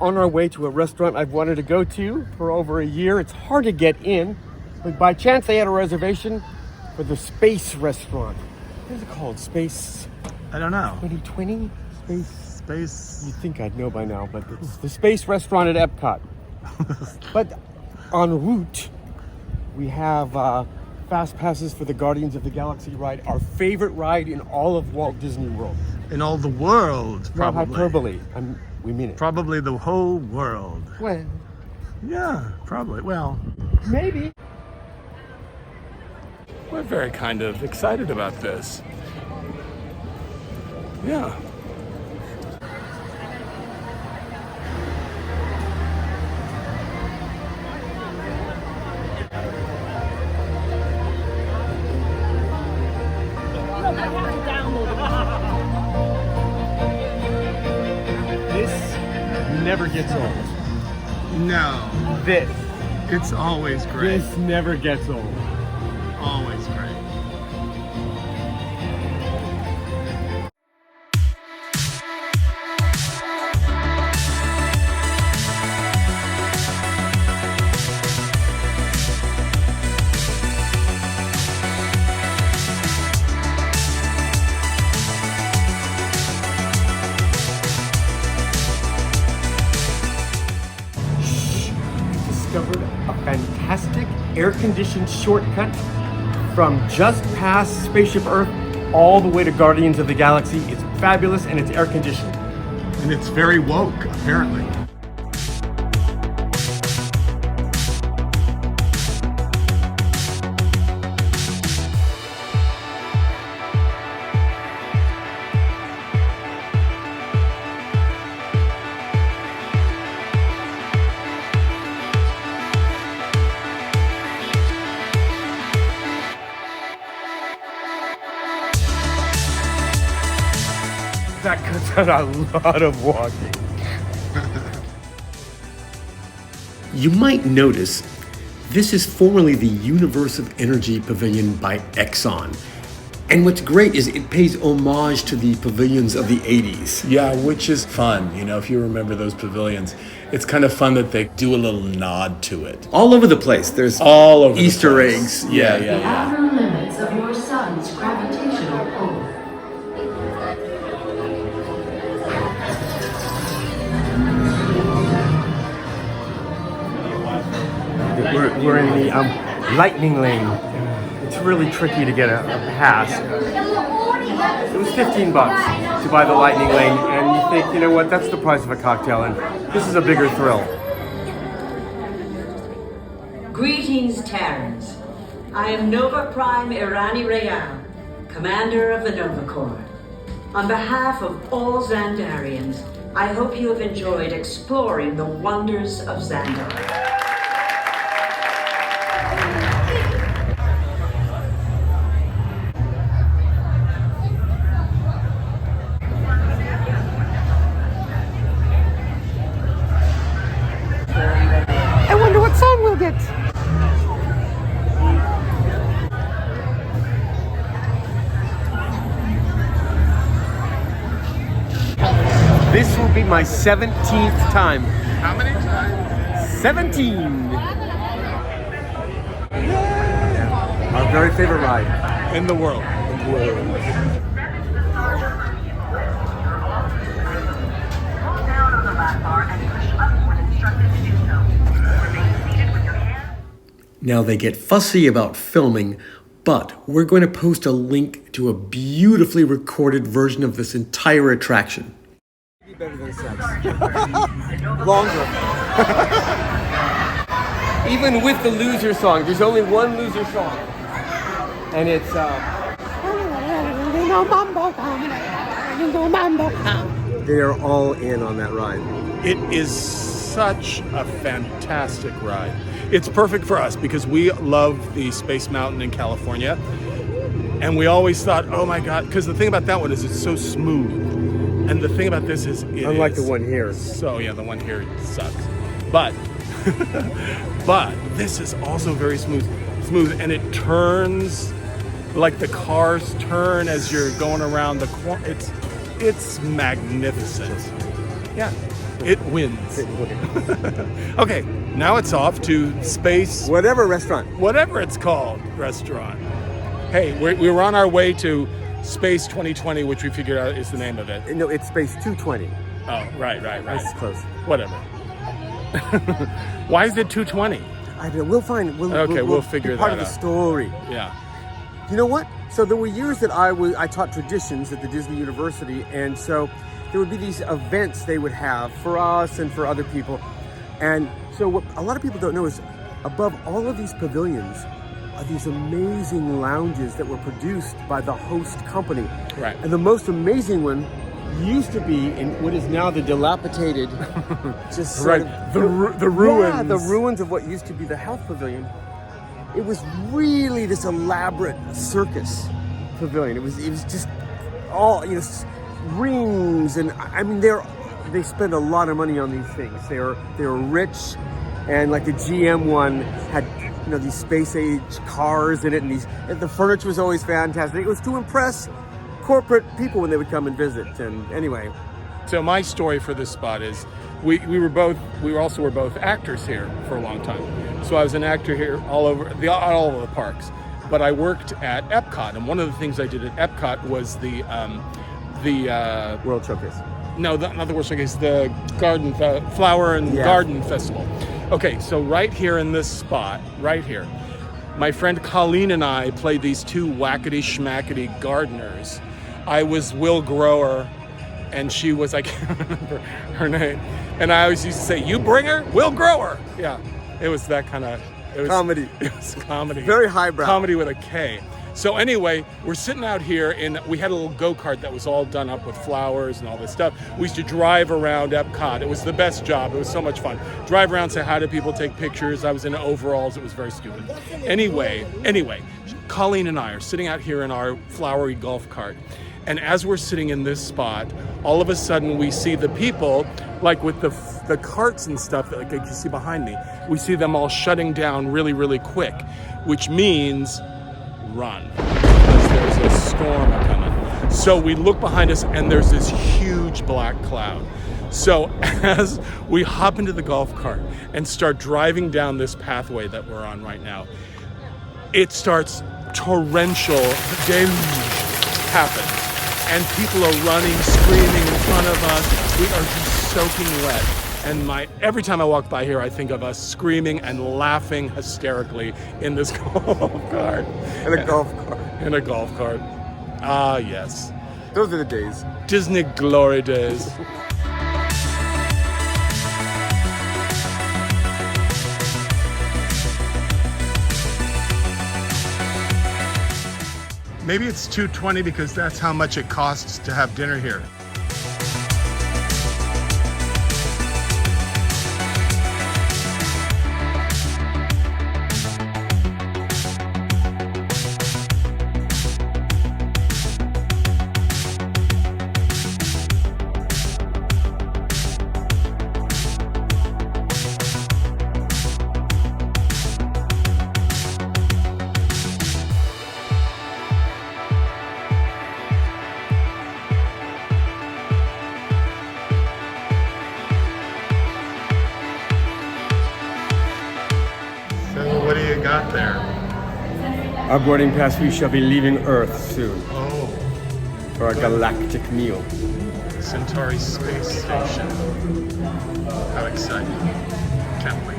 on our way to a restaurant I've wanted to go to for over a year. It's hard to get in, but by chance I had a reservation for the Space Restaurant. What is it called? Space? I don't know. 2020? Space. You'd think I'd know by now, but it's the Space Restaurant at EPCOT. But en route, we have fast passes for the Guardians of the Galaxy ride, our favorite ride in all of Walt Disney World. In all the world, probably. No hyperbole. We mean it. Probably the whole world. Well, Yeah, probably. Well, maybe. we're very kind of excited about this. Yeah. This never gets old. No, This. it's always great. This never gets old. Always great. Discovered a fantastic air-conditioned shortcut from just past Spaceship Earth all the way to Guardians of the Galaxy. It's fabulous and it's air-conditioned. And it's very woke, apparently. That cuts out a lot of walking. You might notice this is formerly the Universe of Energy Pavilion by Exxon. And what's great is it pays homage to the pavilions of the 80s. Yeah, which is fun. You know, if you remember those pavilions, it's kind of fun that they do a little nod to it. All over the place. There's All over the Easter place. eggs. Yeah, The yeah, yeah. outer limits of your sun's gravitational pull. We're in the lightning lane. It's really tricky to get a pass. It was $15 to buy the lightning lane, and you think, you know what, that's the price of a cocktail, and this is a bigger thrill. Greetings, Terrans. I am Nova Prime Irani Rayal, commander of the Nova Corps. On behalf of all Xandarians, I hope you have enjoyed exploring the wonders of Xandar. I wonder what song we'll get. This will be my 17th time. How many times? 17! Our very favorite ride. In the world. Now they get fussy about filming, but we're going to post a link to a beautifully recorded version of this entire attraction. Better than sex. Longer. Even with the loser song, there's only one loser song. And it's they're all in on that ride. It is such a fantastic ride. It's perfect for us because we love the Space Mountain in California. And we always thought, oh my God, because the thing about that one is it's so smooth. And the thing about this is Unlike the one here. So yeah, the one here sucks. But but this is also very smooth, and it turns like the cars turn as you're going around the corner. It's magnificent. Yeah. It wins. Okay, now it's off to space, Whatever restaurant. whatever it's called, restaurant. Hey, we were on our way to Space 2020, which we figured out is the name of it. No, it's Space 220. Oh, right. That's close. Whatever. Why is it 220? I don't know. We'll find. We'll figure part that of the out. story. Yeah. You know what? So there were years that I taught traditions at the Disney University, and so there would be these events they would have for us and for other people. And so what a lot of people don't know is above all of these pavilions are these amazing lounges that were produced by the host company. Right. And the most amazing one used to be in what is now the dilapidated, just sort Right. of, The ruins. Yeah, the ruins of what used to be the health pavilion. It was really this elaborate circus pavilion. It was just all, rings, and I mean they spend a lot of money on these things. They were rich, and like the GM one had these space age cars in it, and the furniture was always fantastic. It was to impress corporate people when they would come and visit. And anyway, So my story for this spot is we were both actors here for a long time. So I was an actor here all over the parks. But I worked at EPCOT, and one of the things I did at EPCOT was the World Showcase. No, not the World Showcase, the garden, flower and garden festival. Okay, so right here in this spot, right here, my friend Colleen and I played these two whackety schmackety gardeners. I was Will Grower, and she was, I can't remember her name. And I always used to say, "You bring her, Will Grower." Yeah, it was that kind of Comedy. It was comedy. Very highbrow. Comedy with a K. So anyway, we're sitting out here, and we had a little go-kart that was all done up with flowers and all this stuff. We used to drive around Epcot. It was the best job. It was so much fun. Drive around, say hi to people, take pictures. I was in overalls. It was very stupid. Anyway, Colleen and I are sitting out here in our flowery golf cart. And as we're sitting in this spot, all of a sudden we see the people, like with the carts and stuff that like you see behind me, we see them all shutting down really, really quick, which means run, because there's a storm coming. So we look behind us and there's this huge black cloud. So as we hop into the golf cart and start driving down this pathway that we're on right now, it starts torrential deluge happens. And people are running, screaming in front of us. We are just soaking wet. And every time I walk by here, I think of us screaming and laughing hysterically in this golf cart. In a golf cart. In a golf cart. Ah, yes. Those are the days. Disney glory days. Maybe it's $2.20 because that's how much it costs to have dinner here. What do you got there? Our boarding pass, we shall be leaving Earth soon Oh, for our galactic meal. Centauri Space Station. How exciting. Can't wait.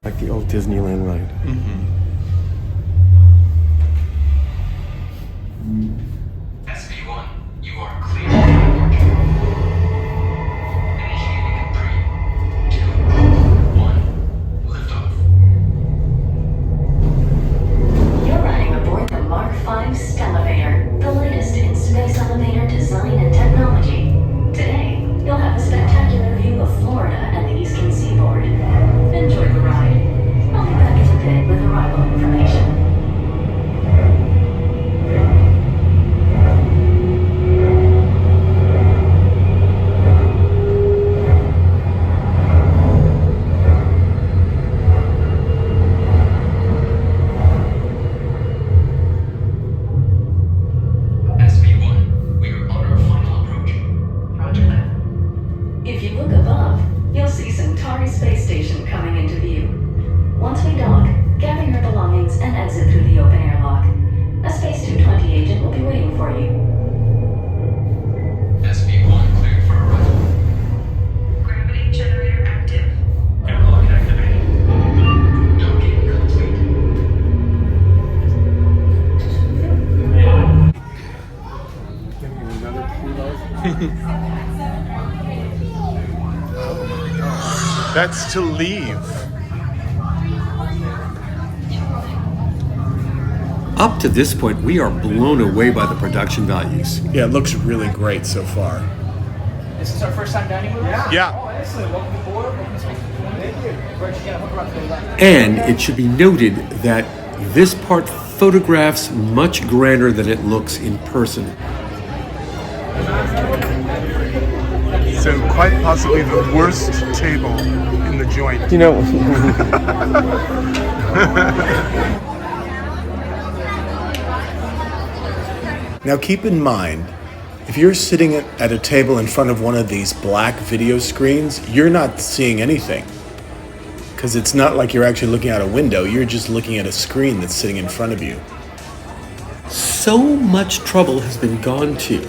Like the old Disneyland ride. SV1, you are clear for departure. Initiating in 3, 2, 1, liftoff. You're riding aboard the Mark V Stellarator, the latest in space elevator design and technology. Today, you'll have a spectacular view of Florida and the eastern seaboard. Enjoy the ride. I'll be back in a bit with arrival. That's to leave. Up to this point, we are blown away by the production values. Yeah, it looks really great so far. This is our first time dining with us? Yeah. Oh, excellent. Welcome aboard. Welcome to Space 21. Thank you. We're actually going to hook around to the left. And it should be noted that this part photographs much grander than it looks in person. So quite possibly the worst table in the joint. You know, Now keep in mind, if you're sitting at a table in front of one of these black video screens, you're not seeing anything. Because it's not like you're actually looking out a window, you're just looking at a screen that's sitting in front of you. so much trouble has been gone to.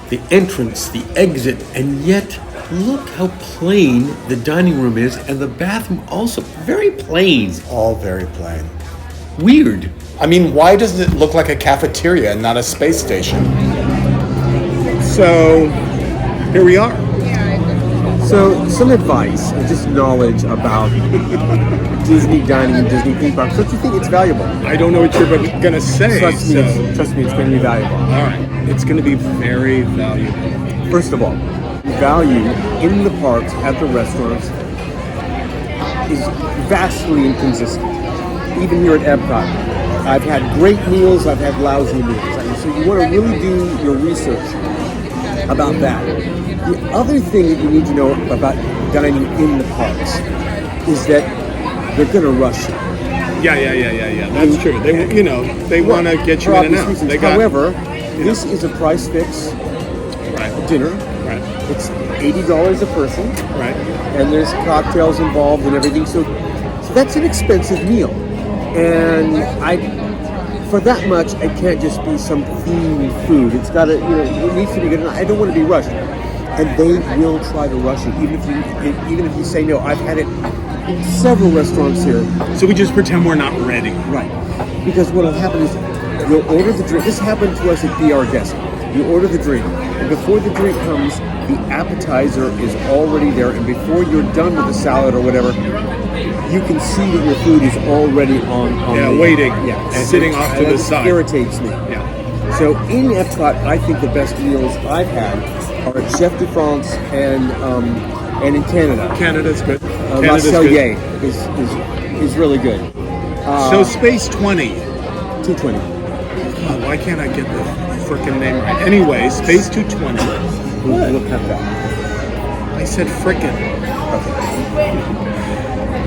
The entrance, the exit, and yet look how plain the dining room is, and the bathroom also very plain. All very plain. Weird. I mean, why does it look like a cafeteria and not a space station? So, here we are. So, some advice and just knowledge about Disney dining and Disney theme parks. Don't you think it's valuable? I don't know what you're going to say. Trust me, it's going to be valuable. All right. It's going to be very valuable. First of all, value in the parks at the restaurants is vastly inconsistent. Even here at EPCOT, I've had great meals, I've had lousy meals. So you want to really do your research about that. The other thing that you need to know about dining in the parks is that they're going to rush you. Yeah. That's true. They want to get you in and out. Reasons. However, this is a price fix dinner. Right. It's $80 a person. Right. And there's cocktails involved and everything. So that's an expensive meal. And for that much, it can't just be some themed food. It's got to, it needs to be good. And I don't want to be rushed. And they will try to rush it, even if you say no. I've had it in several restaurants here. So we just pretend we're not ready. Right. Because what will happen is you'll order the drink. This happened to us at Be Our Guest. You order the drink, and before the drink comes, the appetizer is already there, and before you're done with the salad or whatever, you can see that your food is already on waiting, and sitting off to the side. It irritates me. Yeah. So in Epcot, I think the best meals I've had are at Chef de France and in Canada. Canada's good. La Canada's Cellier good. is really good. So Space 20. 220. Oh, why can't I get the frickin' name right? Anyway, Space 220. Look at that. I said frickin'.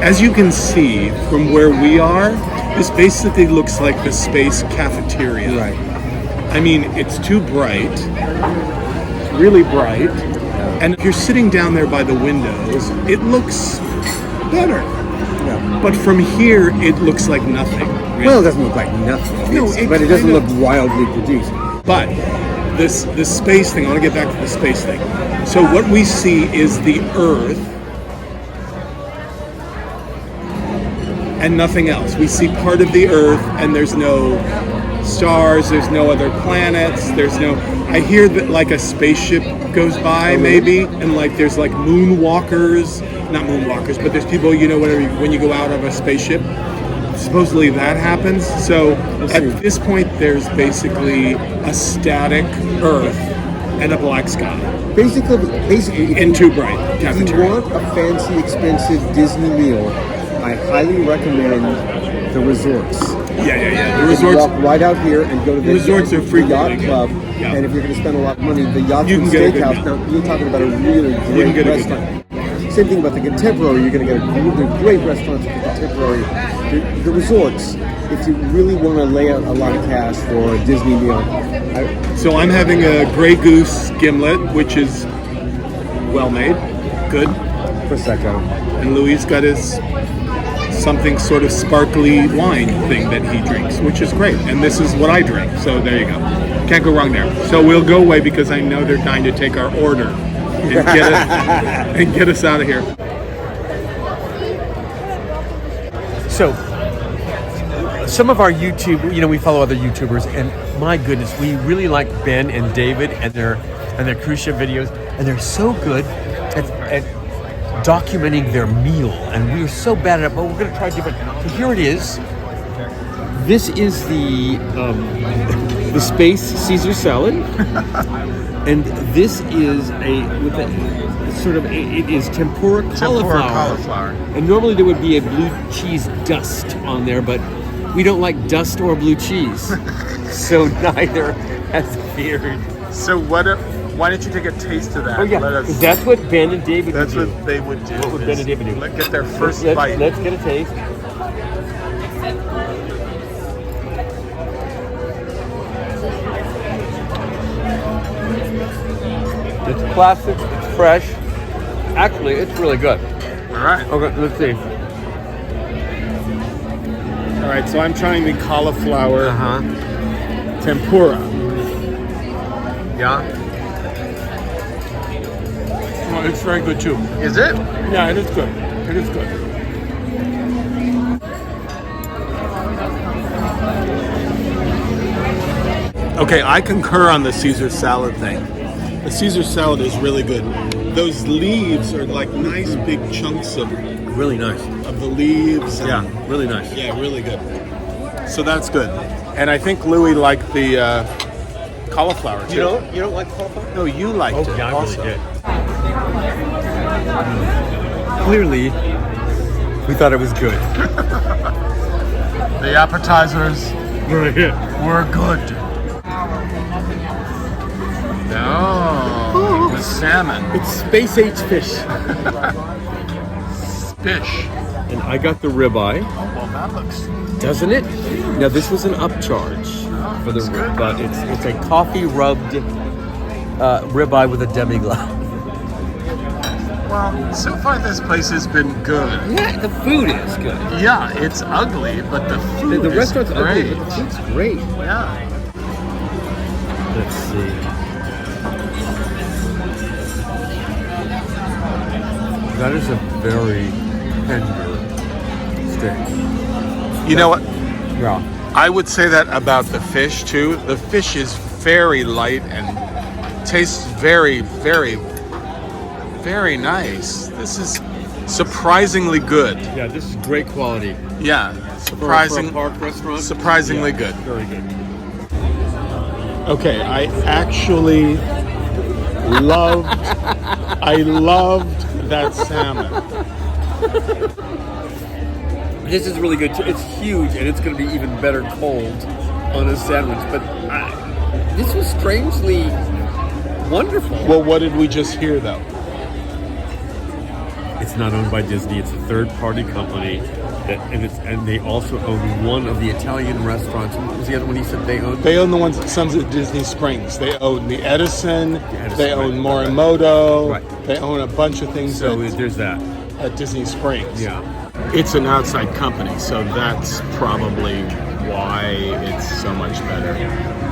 As you can see from where we are, this basically looks like the space cafeteria. Right. I mean, it's too bright. It's really bright. And if you're sitting down there by the windows, it looks better. Yeah. But from here, it looks like nothing. Really. Well, it doesn't look like nothing. No, But it doesn't kind of- look wildly produced. But this space thing, I want to get back to the space thing. So what we see is the Earth and nothing else. We see part of the Earth and there's no stars, there's no other planets, I hear that like a spaceship goes by maybe, and like there's like moonwalkers, not moonwalkers, but there's people, when you go out of a spaceship, supposedly that happens. So at this point, there's basically a static Earth and a black sky. Basically, And too bright if you cafeteria. want a fancy, expensive Disney meal, I highly recommend the resorts. Yeah. The You resorts. walk right out here and go to the Resorts are the frequently yacht good. club. Yeah. And if you're going to spend a lot of money, the Yacht You Club can get a good Steakhouse. meal. Now you're talking about a really can great get a good restaurant. Same thing about the Contemporary. You're going to get a great restaurants at the Contemporary. The resorts, if you really want to lay out a lot of cash for a Disney meal, So I'm having a Grey Goose gimlet, which is well made, good. Prosecco. And Louie's got his something sort of sparkly wine thing that he drinks, which is great. And this is what I drink. So there you go. Can't go wrong there. So we'll go away because I know they're dying to take our order and get us out of here. So, some of our YouTube, we follow other YouTubers, and my goodness, we really like Ben and David and their and their cruise ship videos, and they're so good at documenting their meal, and we are so bad at it, but we're going to try different. So here it is. This is the space Caesar salad, and this is it is tempura cauliflower. And normally there would be a blue cheese dust on there, but we don't like dust or blue cheese, so neither has appeared. So why don't you take a taste of that? Oh yeah, that's what Ben and David would do. That's what they would do. What would Ben and David do? Let's get their first let's, bite. Let's get a taste. It's classic, it's fresh. Actually, it's really good. All right. Okay, let's see. All right, so I'm trying the cauliflower tempura. Yeah? Well, it's very good too. Is it? Yeah, it is good. It is good. Okay, I concur on the Caesar salad thing. The Caesar salad is really good. Those leaves are like nice big chunks of Really nice. the leaves. And, Yeah, really nice. yeah, really good. So that's good. And I think Louie liked the cauliflower too. You don't like cauliflower? No, you liked it. Yeah, I also. really did. Clearly, we thought it was good. The appetizers were good. Oh, the salmon. It's space age fish. Fish. And I got the ribeye. Oh, well, that looks... Doesn't it? Now this was an upcharge for the rib, but it's a coffee rubbed ribeye with a demi-glace. Well, so far this place has been good. Yeah, the food is good. Yeah, it's ugly, but the food The is restaurant's great. ugly, but the food's great. Yeah. Let's see. That is a very tender steak. You know what? Yeah. I would say that about the fish too. The fish is very light and tastes very, very, very nice. This is surprisingly good. Yeah, this is great quality. Yeah, For a park restaurant? surprisingly Yeah, good. Very good. Okay, I actually loved that salmon. This is really good too. It's huge, and it's going to be even better cold on a sandwich. But this was strangely wonderful. Well, what did we just hear though? It's not owned by Disney. It's a third-party company, and they also own one of the Italian restaurants. What was the other one you said they owned? They own the ones at Disney Springs. They own the Edison. Edison, they own right. Morimoto. Right. They own a bunch of things. So there's that. At Disney Springs. Yeah. It's an outside company, so that's probably why it's so much better.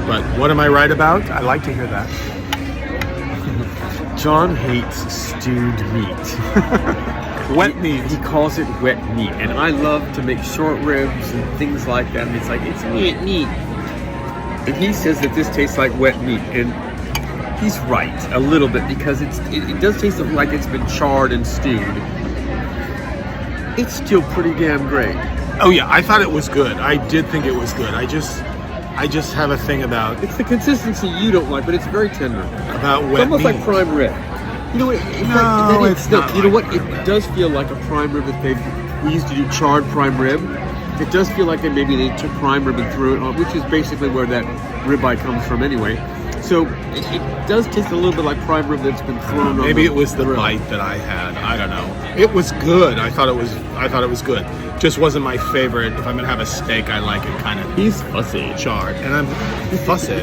But what am I right about? I like to hear that. John hates stewed meat. Wet meat. He calls it wet meat, and I love to make short ribs and things like that. And it's like it's wet meat, and he says that this tastes like wet meat, and he's right a little bit because it does taste like it's been charred and stewed. It's still pretty damn great. Oh yeah, I thought it was good. I did think it was good. I just have a thing about It's the consistency you don't like, but it's very tender. about It's wet almost meat. like prime rib. You know what? It's not You know like what? It does feel like a prime rib that we used to do charred prime rib. It does feel like they took prime rib and threw it on, which is basically where that ribeye comes from anyway. So it does taste a little bit like prime rib that's been thrown on. Maybe it was the grill. bite that I had. I don't know. It was good. I thought it was good. Just wasn't my favorite. If I'm gonna have a steak, I like it kind of He's fussy. charred. And I'm fussy.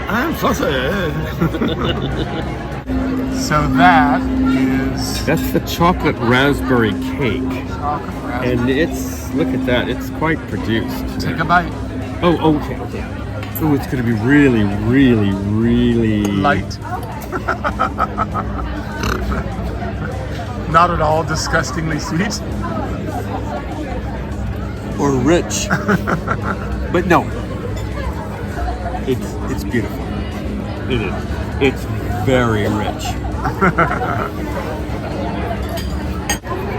I'm fussy. So That's the chocolate raspberry cake. And look at that, it's quite produced. take a bite. Oh, okay. Oh, it's going to be really, really, really Light. Not at all disgustingly sweet. or rich. But no, it's beautiful. It is. It's very rich.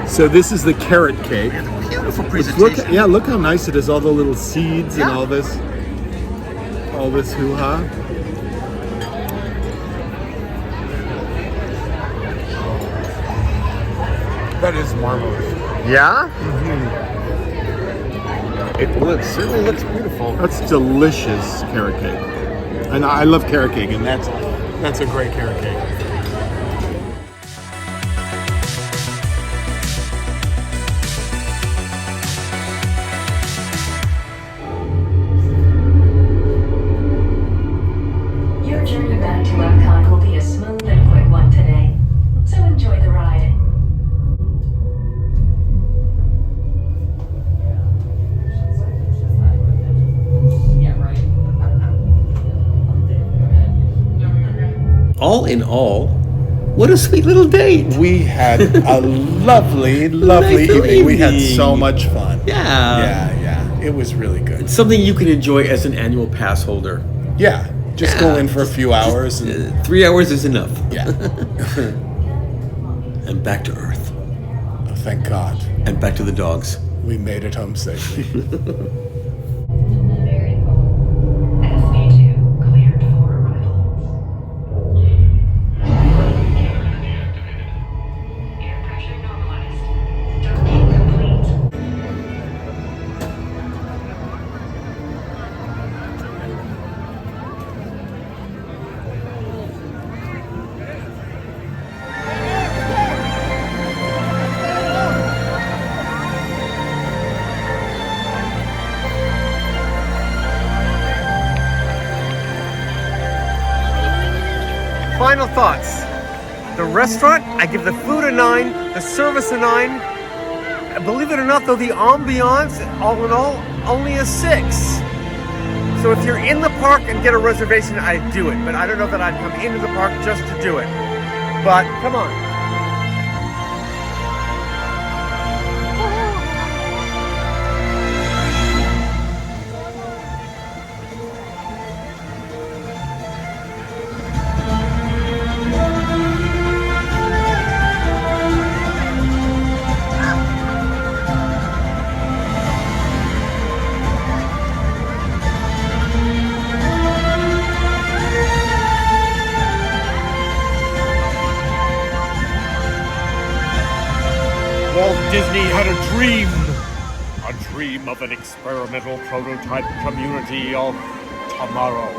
So this is the carrot cake. Beautiful Look how nice it is. All the little seeds and all this hoo-ha. That is marvelous. Yeah? It certainly looks beautiful. That's delicious carrot cake. And I love carrot cake, and that's a great carrot cake. Your journey back to EPCOT will be a smooth and quick one today. So enjoy the ride. All in all, what a sweet little date. We had a lovely, lovely Nice little evening. We had evening. so much fun. Yeah. Yeah. It was really good. Something you can enjoy as an annual pass holder. Yeah. Just go in for a few hours. And, 3 hours is enough. yeah. And back to Earth. Oh, thank God. And back to the dogs. We made it home safely. Very cool. SB2 cleared for arrival. Air pressure normalized. Docking complete. Final thoughts. The restaurant, I give the food a 9, the service a 9. Believe it or not, though, the ambiance, all in all, only a 6. So if you're in the park and get a reservation, I'd do it. But I don't know that I'd come into the park just to do it. But come on. Walt Disney had a dream of an experimental prototype community of tomorrow.